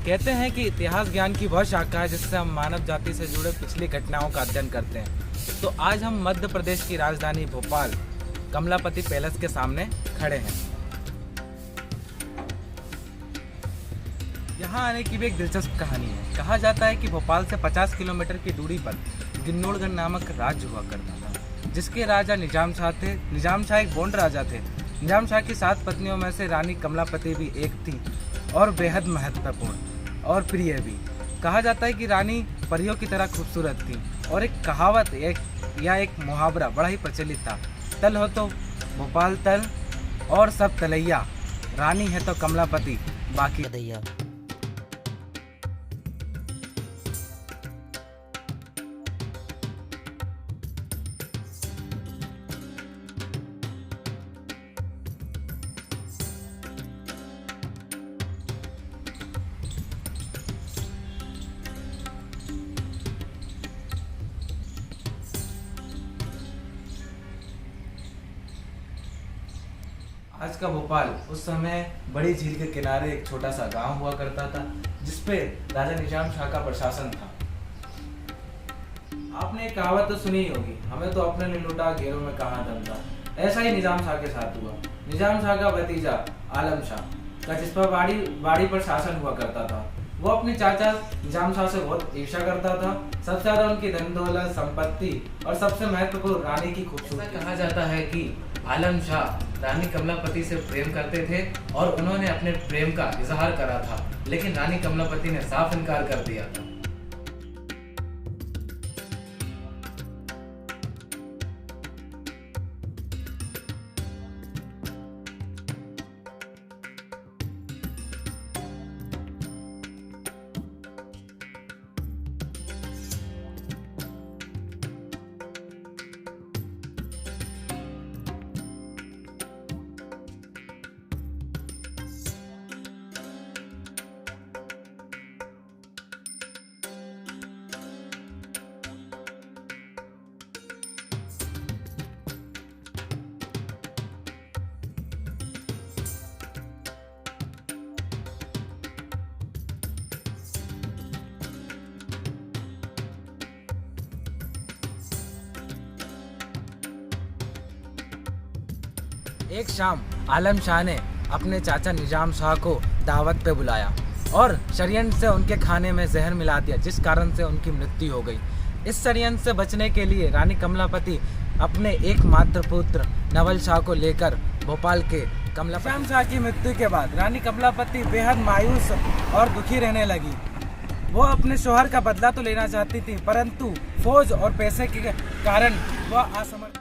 कहते हैं कि इतिहास ज्ञान की वह शाखा है जिससे हम मानव जाति से जुड़े पिछली घटनाओं का अध्ययन करते हैं। तो आज हम मध्य प्रदेश की राजधानी भोपाल कमलापति पैलेस के सामने खड़े हैं। यहाँ आने की भी एक दिलचस्प कहानी है। कहा जाता है कि भोपाल से 50 किलोमीटर की दूरी पर गिन्नौरगढ़ नामक राज्य हुआ करता था, जिसके राजा निजाम शाह थे। निजाम शाह एक गोंड राजा थे। निजाम शाह की 7 पत्नियों में से रानी कमलापति भी एक थी और बेहद महत्वपूर्ण और प्रिय भी। कहा जाता है कि रानी परियों की तरह खूबसूरत थी और एक कहावत एक मुहावरा बड़ा ही प्रचलित था, तल हो तो भोपाल तल और सब तलैया, रानी है तो कमलापति बाकी दैया। आज का भोपाल उस समय बड़ी झील के किनारे एक छोटा सा गांव हुआ करता था, जिसपे राजा निजाम शाह का प्रशासन था। आपने एक कहावत तो सुनी ही होगी, हमें तो अपने ने लूटा घेरों में कहाँ दम था। ऐसा ही निजाम शाह के साथ हुआ। निजाम शाह का भतीजा आलम शाह का जिस पर बाड़ी पर शासन हुआ करता था, वो अपने चाचा निजाम शाह से बहुत ईर्ष्या करता था। सबसे ज्यादा उनकी धन दौलत, संपत्ति और सबसे महत्वपूर्ण रानी की खूबसूरती। कहा जाता है कि आलम शाह रानी कमलापति से प्रेम करते थे और उन्होंने अपने प्रेम का इजहार करा था, लेकिन रानी कमलापति ने साफ इनकार कर दिया था। एक शाम आलम शाह ने अपने चाचा निजाम शाह को दावत पे बुलाया और षड्यंत्र से उनके खाने में जहर मिला दिया, जिस कारण से उनकी मृत्यु हो गई। इस षड्यंत्र से बचने के लिए रानी कमलापति अपने एकमात्र पुत्र नवल शाह को लेकर भोपाल के निजाम शाह की मृत्यु के बाद रानी कमलापति बेहद मायूस और दुखी रहने लगी। वो अपने शौहर का बदला तो लेना चाहती थी, परंतु फौज और पैसे के कारण वह असमर्थ।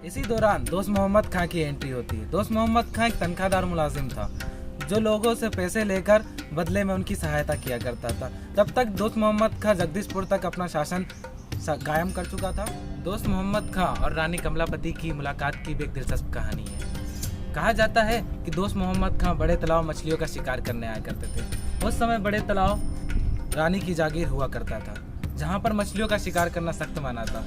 इसी दौरान दोस्त मोहम्मद खां की एंट्री होती है। दोस्त मोहम्मद खां एक तनख्वाहदार मुलाजिम था, जो लोगों से पैसे लेकर बदले में उनकी सहायता किया करता था। तब तक दोस्त मोहम्मद खां जगदीशपुर तक अपना शासन कायम कर चुका था। दोस्त मोहम्मद खां और रानी कमलापति की मुलाकात की भी एक दिलचस्प कहानी है। कहा जाता है कि दोस्त मोहम्मद खां बड़े तालाब मछलियों का शिकार करने आया करते थे। उस समय बड़े तालाब रानी की जागीर हुआ करता था, जहाँ पर मछलियों का शिकार करना सख्त माना था।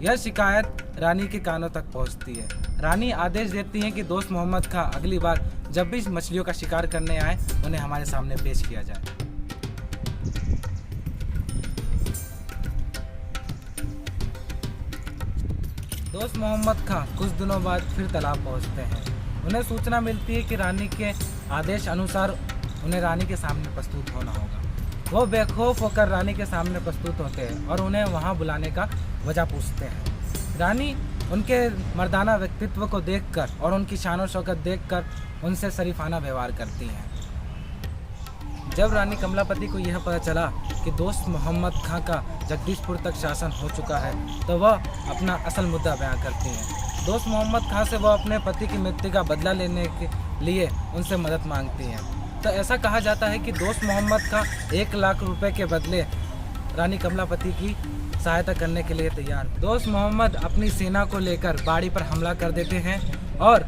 यह शिकायत रानी के कानों तक पहुंचती है। रानी आदेश देती है कि दोस्त मोहम्मद खां अगली बार जब भी मछलियों का शिकार करने आए, उन्हें हमारे सामने पेश किया जाए। दोस्त मोहम्मद खां कुछ दिनों बाद फिर तालाब पहुंचते हैं। उन्हें सूचना मिलती है कि रानी के आदेश अनुसार उन्हें रानी के सामने प्रस्तुत होना होगा। वो बेखौफ होकर रानी के सामने प्रस्तुत होते हैं और उन्हें वहां बुलाने का वजह पूछते हैं। रानी उनके मर्दाना व्यक्तित्व को देखकर और उनकी शान और शौकत देखकर उनसे शरीफाना व्यवहार करती हैं। जब रानी कमलापति को यह पता चला कि दोस्त मोहम्मद खां का जगदीशपुर तक शासन हो चुका है, तो वह अपना असल मुद्दा बयां करती हैं। दोस्त मोहम्मद खां से वह अपने पति की मृत्यु का बदला लेने के लिए उनसे मदद मांगती हैं। तो ऐसा कहा जाता है कि दोस्त मोहम्मद खां 1 लाख रुपए के बदले रानी कमलापति की सहायता करने के लिए तैयार। दोस्त मोहम्मद अपनी सेना को लेकर बाड़ी पर हमला कर देते हैं और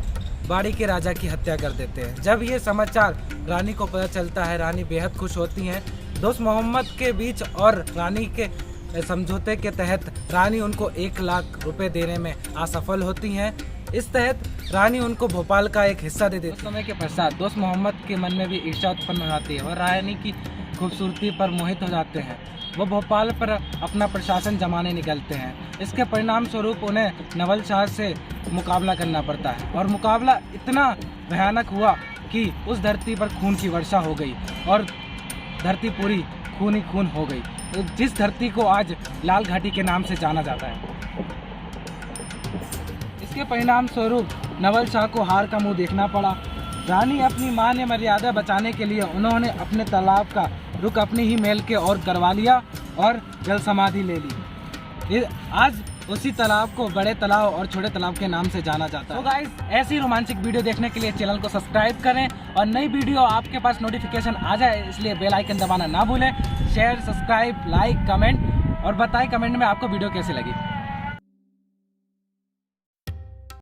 बाड़ी के राजा की हत्या कर देते हैं। जब ये समाचार रानी को पता चलता है, रानी बेहद खुश होती हैं। दोस्त मोहम्मद के बीच और रानी के समझौते के तहत रानी उनको 1 लाख रुपए देने में असफल होती हैं। इस तहत रानी उनको भोपाल का एक हिस्सा दे देती है। समय के पश्चात दोस्त मोहम्मद के मन में भी ईर्ष्या उत्पन्न हो जाती है और रानी की खूबसूरती पर मोहित हो जाते हैं। वो भोपाल पर अपना प्रशासन जमाने निकलते हैं। इसके परिणाम स्वरूप उन्हें नवल शाह से मुकाबला करना पड़ता है और मुकाबला इतना भयानक हुआ कि उस धरती पर खून की वर्षा हो गई और धरती पूरी खून ही खून हो गई, जिस धरती को आज लाल घाटी के नाम से जाना जाता है। इसके परिणाम स्वरूप नवल शाह को हार का मुंह देखना पड़ा। रानी अपनी मान्य मर्यादा बचाने के लिए उन्होंने अपने तालाब का रुख अपनी ही महल के और करवा लिया और जल समाधि ले ली। आज उसी तालाब को बड़े तालाब और छोटे तालाब के नाम से जाना जाता है। तो गाइस, ऐसी रोमांचक वीडियो देखने के लिए चैनल को सब्सक्राइब करें और नई वीडियो आपके पास नोटिफिकेशन आ जाए, इसलिए बेल आइकन दबाना ना भूलें। शेयर, सब्सक्राइब, लाइक, कमेंट और बताएं कमेंट में आपको वीडियो कैसी लगी।